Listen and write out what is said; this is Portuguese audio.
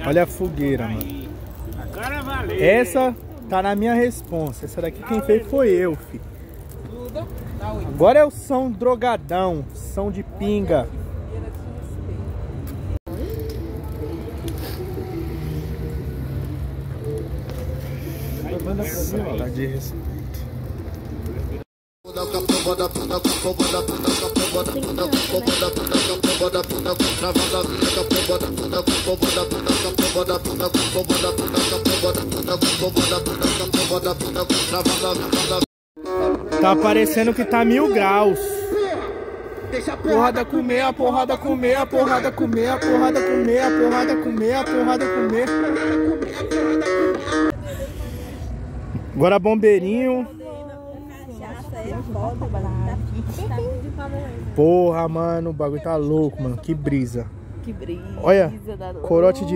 Olha a fogueira, mano. Essa tá na minha responsa. Essa daqui quem fez foi eu, fi. Agora é o som drogadão, som de pinga. Tá de respeito. Tá parecendo que tá 1000 graus. Porrada comer, a porrada comer, a porrada comer, a porrada comer, a porrada comer, a porrada comer. Agora bombeirinho. Porra, mano, o bagulho tá louco, mano. Que brisa. Que brisa. Olha, corote de